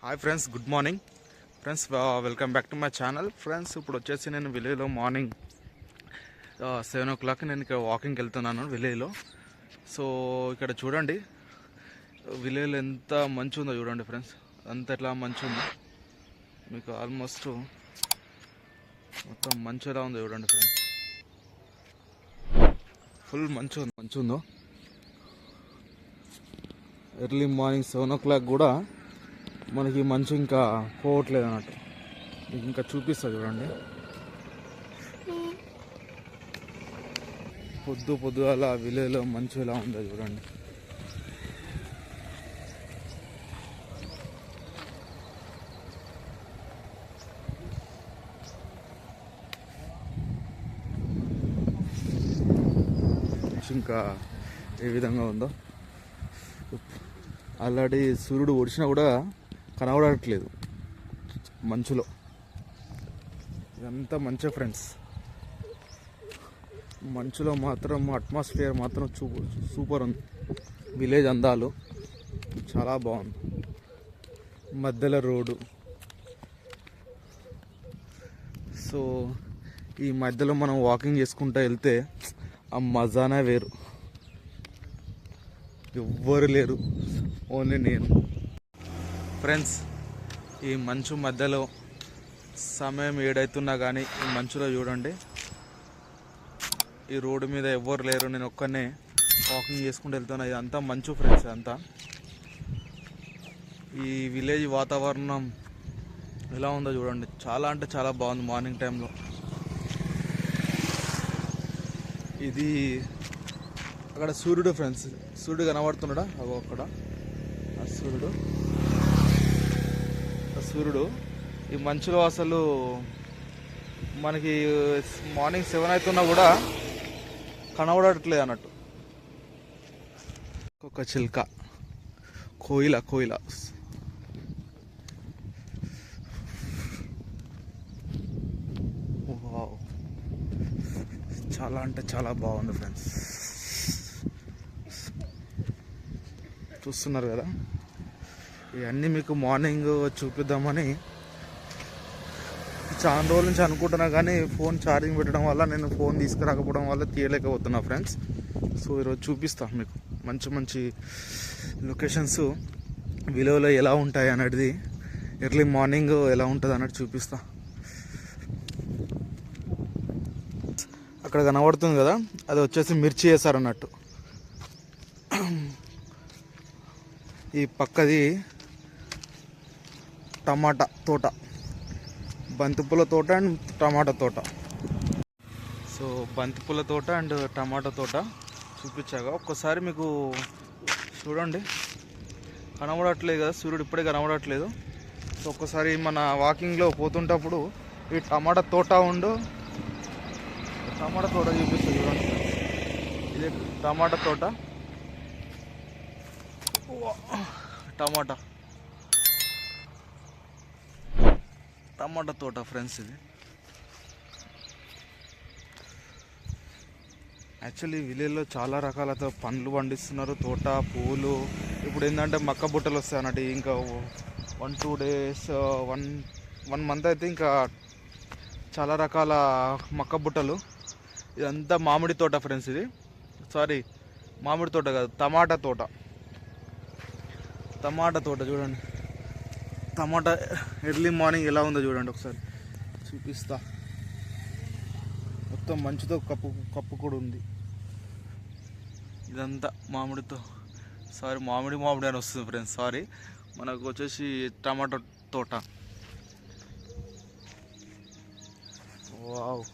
Hi friends, good morning friends. Welcome back to my channel friends. ఇప్పుడు వచ్చేసి నేను విలేజ్లో మార్నింగ్ 7 o'clock నేను ఇక్కడ వాకింగ్కి వెళ్తున్నాను విలేజ్లో. సో ఇక్కడ చూడండి, విలేజ్లో ఎంత మంచి ఉందో చూడండి ఫ్రెండ్స్. అంత ఎట్లా మంచి ఉందో మీకు ఆల్మోస్ట్ మొత్తం మంచి ఎలా ఉందో చూడండి ఫ్రెండ్స్. ఫుల్ మంచి ఉందో. ఎర్లీ మార్నింగ్ 7 o'clock కూడా మనకి మంచు ఇంకా పోవట్లేదు అన్నట్టు. మీకు ఇంకా చూపిస్తా చూడండి. పొద్దుగాల విలేజ్లో మంచు ఎలా ఉందో చూడండి. ఇంకా ఏ విధంగా ఉందో. ఆల్రెడీ సూర్యుడు ఒడిచినా కూడా కనబడట్లేదు మంచులో. ఇదంతా మంచి ఫ్రెండ్స్. మంచులో మాత్రం అట్మాస్ఫియర్ మాత్రం సూపర్ ఉంది. విలేజ్ అందాలు చాలా బాగుంది. మధ్యలో రోడ్డు. సో ఈ మధ్యలో మనం వాకింగ్ చేసుకుంటూ వెళ్తే ఆ మజానే వేరు. ఎవ్వరు లేరు, ఓన్లీ నేను ఫ్రెండ్స్. ఈ మంచు మధ్యలో సమయం ఏడైతున్నా కానీ ఈ మంచులో చూడండి, ఈ రోడ్డు మీద ఎవ్వరు లేరు, నేను ఒక్కనే వాకింగ్ చేసుకుంటూ వెళ్తున్నా. ఇదంతా మంచు ఫ్రెండ్స్. అంతా ఈ విలేజ్ వాతావరణం ఎలా ఉందో చూడండి. చాలా అంటే చాలా బాగుంది మార్నింగ్ టైంలో. ఇది అక్కడ సూర్యుడు ఫ్రెండ్స్. సూర్యుడు కనబడుతున్నాడా? అగో అక్కడ ఆ సూర్యుడు ఈ మంచులో అసలు మనకి మార్నింగ్ 7 అవుతున్నా కూడా కనబడట్లేదు అన్నట్టు. ఒక చిల్క, కోయిల వావ్, చాలా అంటే చాలా బాగుంది ఫ్రెండ్స్. చూస్తున్నారు కదా, ఇవన్నీ మీకు మార్నింగ్ చూపిద్దామని చాలా రోజుల నుంచి అనుకుంటున్నా, కానీ ఫోన్ ఛార్జింగ్ పెట్టడం వల్ల నేను ఫోన్ తీసుకురాకపోవడం వల్ల తీయలేకపోతున్నా ఫ్రెండ్స్. సో ఈరోజు చూపిస్తాను మీకు మంచి లొకేషన్స్ విలేజ్లో ఎలా ఉంటాయి అనేది, ఎర్లీ మార్నింగ్ ఎలా ఉంటుంది అన్నట్టు చూపిస్తా. అక్కడ కనబడుతుంది కదా, అది వచ్చేసి మిర్చి వేశారు అన్నట్టు. ఈ పక్కది టమాటా తోట, బంతిపూల తోట అండ్ టమాటా తోట. సో బంతిపూల తోట అండ్ టమాటా తోట చూపించాక ఒక్కసారి మీకు చూడండి. కనబడట్లేదు కదా సూర్యుడు, ఇప్పుడే కనబడట్లేదు. సో ఒక్కసారి మన వాకింగ్లో పోతుంటప్పుడు ఈ టమాటా తోట చూపిస్తుంది చూడండి. ఇది టమాటా తోట. టమాటా తోట ఫ్రెండ్స్. ఇది యాక్చువల్లీ విలేజ్లో చాలా రకాల పండ్లు పండిస్తున్నారు, తోట, పూలు. ఇప్పుడు ఏంటంటే మక్క బుట్టలు వస్తాయి అన్నట్టు. ఇంకా 1-2 days, 1 month అయితే ఇంకా చాలా రకాల మక్క బుట్టలు. ఇదంతా మామిడి తోట ఫ్రెండ్స్. ఇది మామిడి తోట కాదు, టమాటా తోట చూడండి. టమాటా ఎర్లీ మార్నింగ్ ఎలా ఉందో చూడండి, ఒకసారి చూపిస్తా. మొత్తం మంచుతో కప్పు కూడా ఉంది. ఇదంతా మామిడితో మామిడి అని వస్తుంది ఫ్రెండ్స్. మనకు వచ్చేసి టమాటో తోట. వావ్,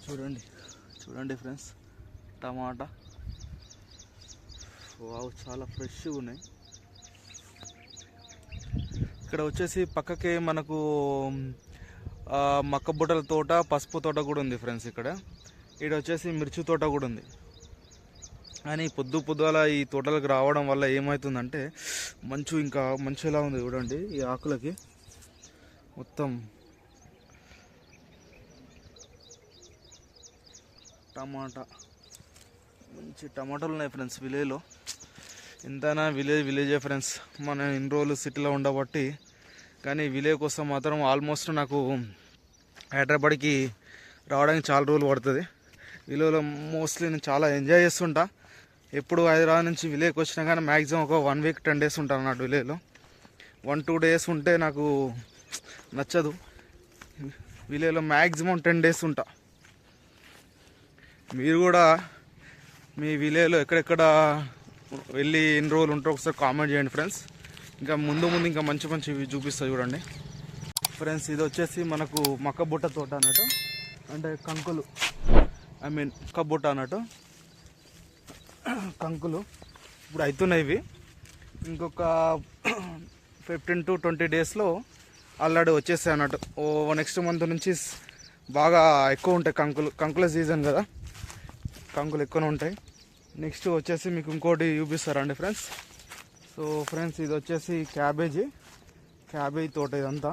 చూడండి ఫ్రెండ్స్, టమాటా. వావ్, చాలా ఫ్రెష్గా ఉన్నాయి. ఇక్కడ వచ్చేసి పక్కకే మనకు మక్క బుట్టల తోట, పసుపు తోట కూడా ఉంది ఫ్రెండ్స్. ఇక్కడ వచ్చేసి మిర్చి తోట కూడా ఉంది. కానీ పొద్దుగాల ఈ తోటలకు రావడం వల్ల ఏమవుతుందంటే ఇంకా మంచు ఎలా ఉంది చూడండి. ఈ ఆకులకి మొత్తం మంచి టమాటాలు ఉన్నాయి ఫ్రెండ్స్ విలేజ్లో. ఎంతైనా విలేజే ఫ్రెండ్స్. మనం ఇన్ని రోజులు సిటీలో ఉండబట్టి, కానీ విలేజ్ కోసం మాత్రం ఆల్మోస్ట్ నాకు హైదరాబాద్కి రావడానికి చాలా రోజులు పడుతుంది. విలేజ్లో మోస్ట్లీ నేను చాలా ఎంజాయ్ చేస్తుంటా. ఎప్పుడు హైదరాబాద్ నుంచి విలేజ్కి వచ్చినా కానీ మ్యాక్సిమం ఒక 1 వీక్ 10 డేస్ ఉంటాను అన్నట్టు. విలేజ్లో 1-2 డేస్ ఉంటే నాకు నచ్చదు. విలేజ్లో మ్యాక్సిమం 10 డేస్ ఉంటా. మీరు కూడా మీ విలేజ్లో ఎక్కడెక్కడ వెళ్ళి ఎన్ని రోజులు ఉంటారో ఒకసారి కామెంట్ చేయండి ఫ్రెండ్స్. ఇంకా ముందు ఇంకా మంచి చూపిస్తా చూడండి ఫ్రెండ్స్. ఇది వచ్చేసి మనకు మక్కబుట్ట తోట అన్నట్టు, అంటే కంకులు, మక్కబుట్ట అన్నట్టు. కంకులు ఇప్పుడు అవుతున్నాయి. ఇవి ఇంకొక 15 to 20 డేస్లో ఆల్రెడీ వచ్చేస్తాయి అన్నట్టు. నెక్స్ట్ మంత్ నుంచి బాగా ఎక్కువ ఉంటాయి కంకుల సీజన్ కదా, కంకులు ఎక్కువనే ఉంటాయి. నెక్స్ట్ వచ్చేసి మీకు ఇంకోటి చూపిస్తారండి ఫ్రెండ్స్. సో ఫ్రెండ్స్, ఇది వచ్చేసి క్యాబేజీ తోట ఇదంతా.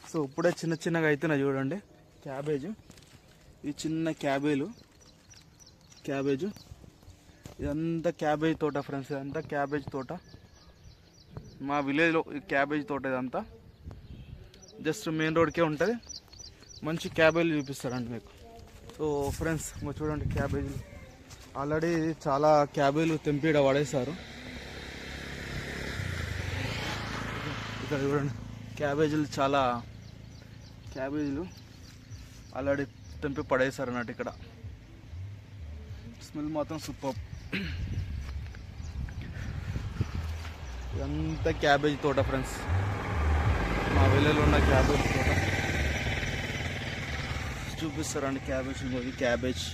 సో ఇప్పుడే చిన్నగా అవుతున్నాయి చూడండి క్యాబేజ్. ఈ చిన్న క్యాబేజు ఇదంతా క్యాబేజ్ తోట ఫ్రెండ్స్. ఇదంతా క్యాబేజ్ తోట మా విలేజ్లో. ఈ క్యాబేజ్ తోట ఇదంతా జస్ట్ మెయిన్ రోడ్కే ఉంటుంది. మంచి క్యాబేజీలు చూపిస్తారండి మీకు. సో ఫ్రెండ్స్, చూడండి క్యాబేజీలు ఆల్రెడీ చాలా క్యాబేజీలు తెంపిడ పడేశారు. ఇక్కడ చూడండి క్యాబేజీలు ఆల్రెడీ తెంపి పడేశారు అన్నట్టు. ఇక్కడ స్మెల్ మాత్రం సూపర్. ఇదంతా క్యాబేజ్ తోట ఫ్రెండ్స్. మా విలేజ్లో ఉన్న క్యాబేజ్ తోట చూపిస్తారండి. క్యాబేజ్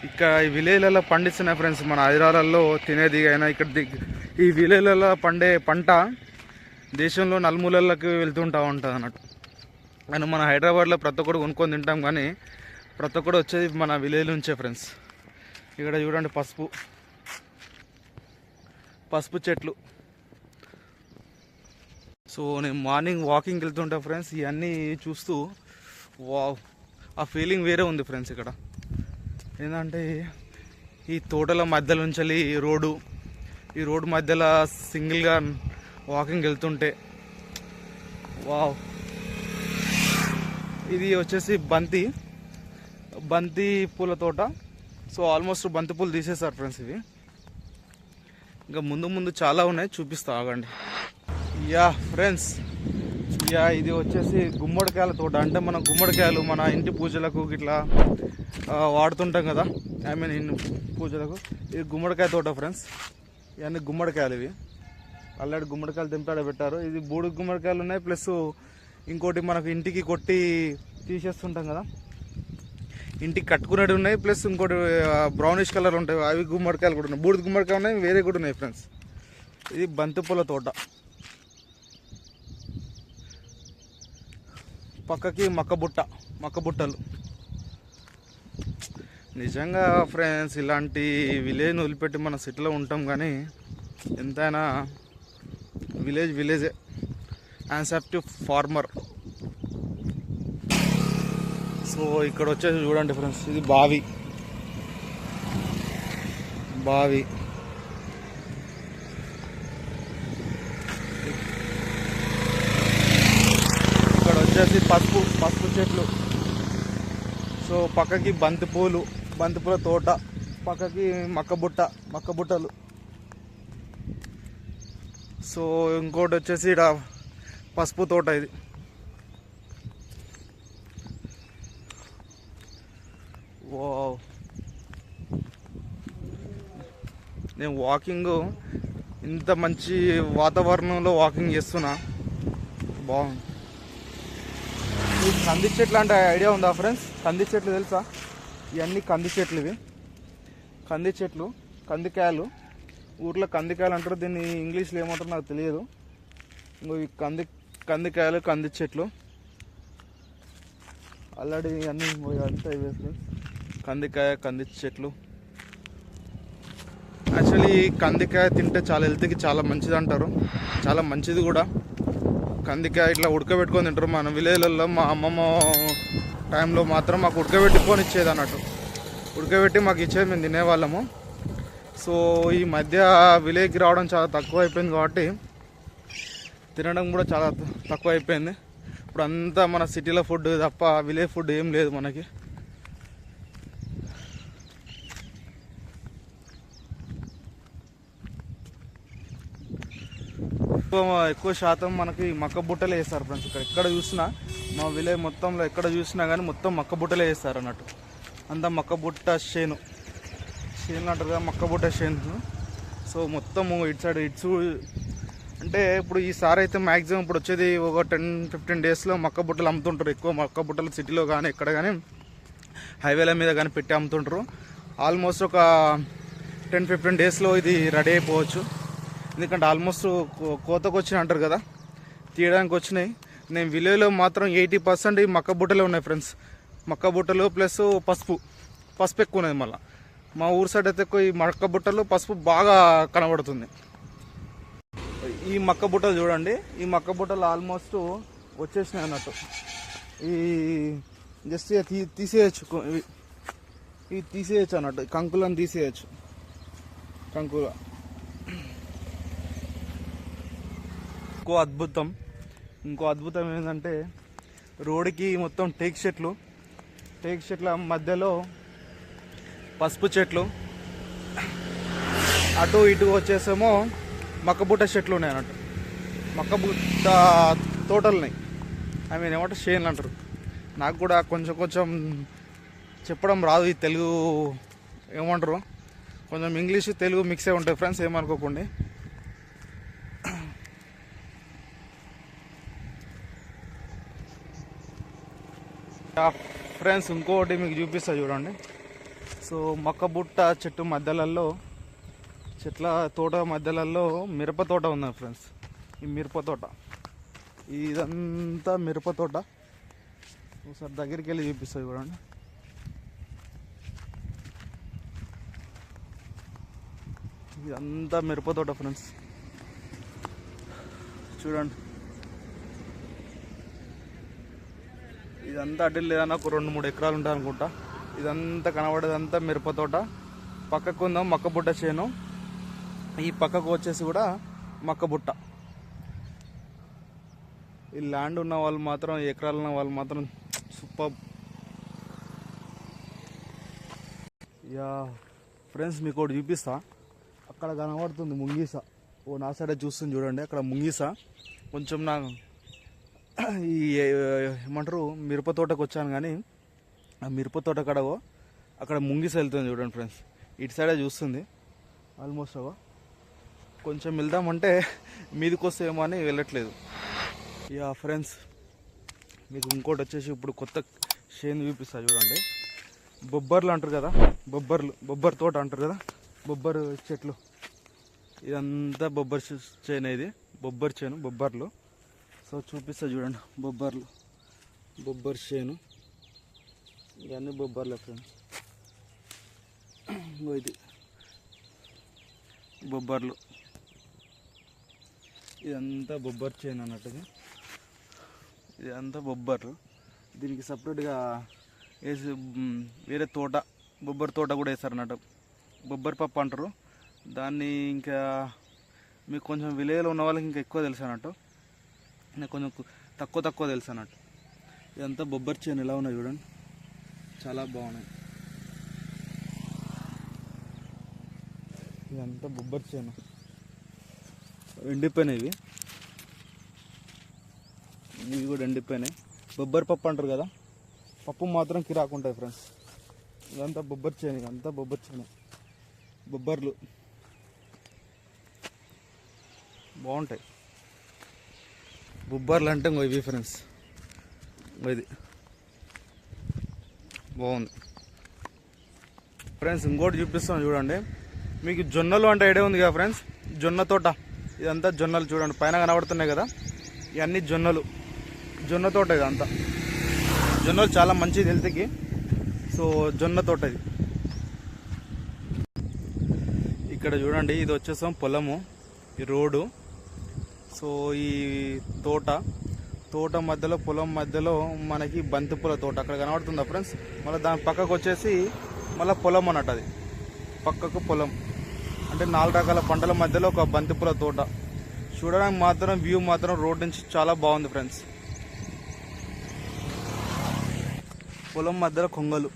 ఇక్కడ ఈ విలేజ్లలో పండిస్తున్నాయి ఫ్రెండ్స్. మన హైదరాబాద్లో తినేది అయినా ఇక్కడ ఈ విలేజ్లలో పండే పంట దేశంలో నలుమూలలకు వెళ్తుంటూ ఉంటుంది అన్నట్టు. కానీ మన హైదరాబాద్లో ప్రతి ఒక్కరు కొనుక్కొని తింటాం, కానీ ప్రతి ఒక్కరు వచ్చేది మన విలేజ్ నుంచే ఫ్రెండ్స్. ఇక్కడ చూడండి పసుపు చెట్లు. సో నేను మార్నింగ్ వాకింగ్కి వెళ్తుంటా ఫ్రెండ్స్. ఇవన్నీ చూస్తూ వావ్, ఆ ఫీలింగ్ వేరే ఉంది ఫ్రెండ్స్. ఇక్కడ ఏంటంటే ఈ తోటల మధ్యలో నుంచి ఈ రోడ్డు మధ్యలో సింగిల్గా వాకింగ్ వెళ్తుంటే వావ్. ఇది వచ్చేసి బంతి పూల తోట. సో ఆల్మోస్ట్ బంతి పూలు తీసేస్తారు ఫ్రెండ్స్. ఇవి ఇంకా ముందు చాలా ఉన్నాయి, చూపిస్తా ఆగండి. ఫ్రెండ్స్, ఇది వచ్చేసి గుమ్మడికాయల తోట. అంటే మనం గుమ్మడికాయలు మన ఇంటి పూజలకు ఇట్లా వాడుతుంటాం కదా, పూజలకు. ఇది గుమ్మడికాయ తోట ఫ్రెండ్స్. ఇవన్నీ గుమ్మడికాయలు. ఇవి ఆల్రెడీ గుమ్మడికాయలు తెంపాడ పెట్టారు. ఇది 3 గుమ్మడికాయలు ఉన్నాయి, ప్లస్ ఇంకోటి మనకు ఇంటికి కొట్టి తీసేస్తుంటాం కదా, ఇంటికి కట్టుకునేవి ఉన్నాయి, ప్లస్ ఇంకోటి బ్రౌనిష్ కలర్ ఉంటాయి, అవి గుమ్మడికాయలు కూడా ఉన్నాయి. 3 గుమ్మడికాయలు ఉన్నాయి, వేరే కూడా ఉన్నాయి ఫ్రెండ్స్. ఇది బంతిపూల తోట. పక్కకి మక్కబుట్టలు. నిజంగా ఫ్రెండ్స్, ఇలాంటి విలేజ్ని వదిలిపెట్టి మన సిటీలో ఉంటాం, కానీ ఎంతైనా విలేజే యాన్సెప్టివ్ ఫార్మర్. సో ఇక్కడ వచ్చేసి చూడండి ఫ్రెండ్స్, ఇది బావి. ఇక్కడ వచ్చేసి పసుపు చెట్లు. సో పక్కకి బంతిపూల తోట, పక్కకి మక్కబుట్టలు. సో ఇంకోటి వచ్చేసి ఇక్కడ పసుపు తోట. ఇది వావ్. నేను వాకింగ్ ఇంత మంచి వాతావరణంలో వాకింగ్ చేస్తున్నా, బాగుంది. ఈ కంది చెట్లు అంటే ఐడియా ఉందా ఫ్రెండ్స్? కంది చెట్లు తెలుసా? ఇవన్నీ కంది చెట్లు. ఇవి కందికాయలు. ఊర్లో కందికాయలు అంటారు, దీన్ని ఇంగ్లీష్లో ఏమంటారో నాకు తెలియదు. ఈ కందికాయలు, కంది చెట్లు ఆల్రెడీ అన్నీ అంతా ఇవే ఫ్రెండ్స్. కంది చెట్లు. యాక్చువల్లీ కందికాయ తింటే చాలా హెల్త్కి చాలా మంచిది అంటారు, చాలా మంచిది కూడా. కందికాయ ఇట్లా ఉడకబెట్టుకొని తింటారు. మన విలేజ్లలో మా అమ్మమ్మ టైంలో మాత్రం మాకు ఉడకబెట్టుకొని ఇచ్చేది అన్నట్టు. ఉడకబెట్టి మాకు ఇచ్చేది, మేము తినేవాళ్ళము. సో ఈ మధ్య విలేజ్కి రావడం చాలా తక్కువ అయిపోయింది కాబట్టి తినడం కూడా చాలా తక్కువ అయిపోయింది. ఇప్పుడు అంతా మన సిటీలో ఫుడ్ తప్ప విలేజ్ ఫుడ్ ఏం లేదు మనకి. ఎక్కువ శాతం మనకి మక్క బుట్టలే వేస్తారు ఫ్రెండ్స్. ఎక్కడ చూసినా మా విలేజ్ మొత్తంలో ఎక్కడ చూసినా కానీ మొత్తం మక్క బుట్టలే వేస్తారు అన్నట్టు. అంతా మక్క బుట్ట చేను అంటారు కదా, మక్క బుట్ట చేను. సో మొత్తము ఇటు సైడ్ అంటే ఇప్పుడు ఈసారి అయితే మ్యాక్సిమం ఇప్పుడు వచ్చేది ఒక 10-15 డేస్లో మక్క బుట్టలు అమ్ముతుంటారు. ఎక్కువ మక్క బుట్టలు సిటీలో కానీ ఎక్కడ కానీ హైవేల మీద కానీ పెట్టి అమ్ముతుంటారు. ఆల్మోస్ట్ ఒక 10-15 డేస్లో ఇది రెడీ అయిపోవచ్చు. ఎందుకంటే ఆల్మోస్ట్ కోతకు వచ్చినాయి అంటారు కదా, తీయడానికి వచ్చినాయి. నేను విలేజ్లో మాత్రం 80% ఈ మక్క బుట్టలే ఉన్నాయి ఫ్రెండ్స్. మక్క బుట్టలు ప్లస్ పసుపు ఎక్కువ ఉన్నది. మళ్ళీ మా ఊరు సైడ్ అయితే ఈ మక్క బుట్టలు పసుపు బాగా కనబడుతుంది. ఈ మక్క బుట్టలు చూడండి, ఈ మక్క బుట్టలు ఆల్మోస్ట్ వచ్చేసినాయి అన్నట్టు. ఈ జస్ట్ తీసేయచ్చు, ఇవి తీసేయచ్చు అన్నట్టు, కంకులను తీసేయచ్చు. కంకుల ఇంకో అద్భుతం ఏంటంటే రోడ్డుకి మొత్తం టేక్ చెట్ల మధ్యలో పసుపు చెట్లు, అటు ఇటు వచ్చేసేమో మక్కబుట్ట చెట్లు ఉన్నాయి అన్నట్టు. మక్కబుట్ట తోటలున్నాయి. ఏమంటారు చేనులు అంటారు. నాకు కూడా కొంచెం చెప్పడం రాదు. ఈ తెలుగు ఏమంటారు, కొంచెం ఇంగ్లీష్ తెలుగు మిక్స్ అయి ఉంటాయి ఫ్రెండ్స్, ఏమనుకోకండి. ఫ్రెండ్స్ ఇంకోటి మీకు చూపిస్తా చూడండి. సో మక్కబుట్ట చెట్టు మధ్యలలో తోట మధ్యలలో మిరప తోట ఉంది ఫ్రెండ్స్. ఈ మిరప తోట ఇదంతా మిరప తోట. ఒకసారి దగ్గరికి వెళ్ళి చూపిస్తా చూడండి. ఇదంతా మిరప తోట ఫ్రెండ్స్, చూడండి. ఇదంతా అడ్డు లేదన్నా ఒక 2-3 ఎకరాలు ఉంటాయి అనుకుంటా. ఇదంతా కనబడేదంతా మిరప తోట. పక్కకు ఉందాం మక్కబుట్ట చేను, ఈ పక్కకు వచ్చేసి కూడా మక్కబుట్ట. ఈ ల్యాండ్ ఉన్న వాళ్ళు మాత్రం, ఎకరాలు ఉన్న వాళ్ళు మాత్రం సూపర్. యా ఫ్రెండ్స్ మీకు ఒకటి చూపిస్తా. అక్కడ కనబడుతుంది ముంగీస. నా సైడే చూస్తుంది చూడండి, అక్కడ ముంగీస. కొంచెం నా ఈ ఏమంటారు మిరప తోటకు వచ్చాను కానీ ఆ మిరప తోట అక్కడ ముంగీస వెళ్తుంది చూడండి ఫ్రెండ్స్. ఇటు సైడే చూస్తుంది ఆల్మోస్ట్. కొంచెం వెళ్దామంటే మీదకి వస్తేమో అని వెళ్ళట్లేదు. యా ఫ్రెండ్స్ మీకు ఇంకోటి వచ్చేసి ఇప్పుడు కొత్త చేను చూపిస్తా చూడండి. బొబ్బర్లు అంటారు కదా, బొబ్బర్ తోట అంటారు కదా, బొబ్బరు చెట్లు. ఇదంతా బొబ్బర్ చేను, ఇది బొబ్బర్ చేను, బొబ్బర్లు. సో చూపిస్తా చూడండి, బొబ్బర్ చేను. ఇవన్నీ బొబ్బర్లే ఫ్రెండ్స్. ఇది బొబ్బర్లు, ఇదంతా బొబ్బర్ చేను అన్నట్టుగా. ఇదంతా బొబ్బర్లు. దీనికి సపరేట్గా వేసి వేరే తోట, బొబ్బర్ తోట కూడా వేస్తారు అన్నట్టు. బొబ్బర్ పప్పు అంటారు దాన్ని. ఇంకా మీకు కొంచెం విలేజ్లో ఉన్న వాళ్ళకి ఇంకా ఎక్కువ తెలుసు అన్నట్టు, నాకు కొంచెం తక్కువ తెలుసు అన్నట్టు. ఇదంతా బొబ్బర్ చేను. ఎలా ఉన్నాయి చూడండి, చాలా బాగున్నాయి. ఇదంతా బొబ్బర్ చేను, ఎండిపోయినాయి. ఇవి కూడా ఎండిపోయినాయి. బొబ్బర్ పప్పు అంటారు కదా, పప్పు మాత్రం కిరాకుంటాయి ఫ్రెండ్స్. ఇదంతా బొబ్బర్ చేను, ఇదంతా బొబ్బర్ చేను, బొబ్బర్లు బాగుంటాయి. బొబ్బర్లు అంటే ఇవి ఫ్రెండ్స్, ఇది బాగుంది ఫ్రెండ్స్. ఇంకోటి చూపిస్తాను చూడండి. మీకు జొన్నలు అంటే ఐడియా ఉంది కదా ఫ్రెండ్స్, జొన్న తోట. ఇదంతా జొన్నలు చూడండి, పైన కనబడుతున్నాయి కదా, ఇవన్నీ జొన్న తోట. ఇదంతా జొన్నలు చాలా మంచిది హెల్త్కి. సో జొన్న తోట ఇది. ఇక్కడ చూడండి, ఇది వచ్చేసాం పొలము, ఈ రోడ్డు. సో ఈ తోట మధ్యలో, పొలం మధ్యలో మనకి బంతిపూల తోట అక్కడ కనబడుతుందా ఫ్రెండ్స్. మళ్ళీ దాని పక్కకు వచ్చేసి మళ్ళీ పొలం అన్నట్టు, అది పక్కకు పొలం. అంటే 4 రకాల పంటల మధ్యలో ఒక బంతిపూల తోట. చూడడానికి మాత్రం వ్యూ మాత్రం రోడ్ నుంచి చాలా బాగుంది ఫ్రెండ్స్. పొలం మధ్యలో కొంగలు,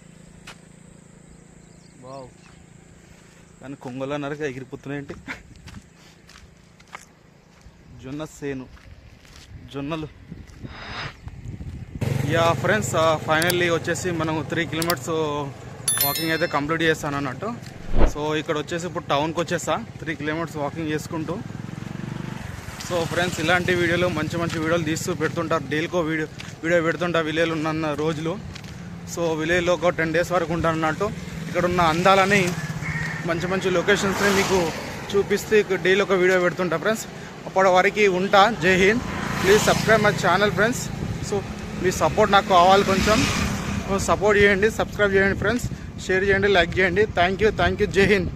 వావ్. కానీ కొంగలు అన్నారు ఎగిరిపోతున్నాయేంటి. జొన్న సేను, జొన్నలు. యా ఫ్రెండ్స్, ఫైనల్లీ వచ్చేసి మనం 3 కిలోమీటర్స్ వాకింగ్ అయితే కంప్లీట్ చేస్తాను అన్నట్టు. సో ఇక్కడ వచ్చేసి ఇప్పుడు టౌన్కి వచ్చేసా 3 కిలోమీటర్స్ వాకింగ్ చేసుకుంటూ. సో ఫ్రెండ్స్, ఇలాంటి వీడియోలు మంచి మంచి వీడియోలు తీస్తూ పెడుతుంటారు. డైలీకో వీడియో పెడుతుంటా విలేజ్లో ఉన్న రోజులు. సో విలేజ్లో ఒక 10 డేస్ వరకు ఉంటాను అన్నట్టు. ఇక్కడ ఉన్న అందాలని, మంచి మంచి లొకేషన్స్ని మీకు చూపిస్తే డైలీ ఒక వీడియో పెడుతుంటా ఫ్రెండ్స్. అప్పటి వరకు ఉంటా. జై Hind. Please subscribe my channel friends. So me support నాకు కావాలి, కొంచెం సపోర్ట్ చేయండి, సబ్స్క్రైబ్ చేయండి ఫ్రెండ్స్, షేర్ చేయండి, లైక్ చేయండి. Thank you. జై హింద్.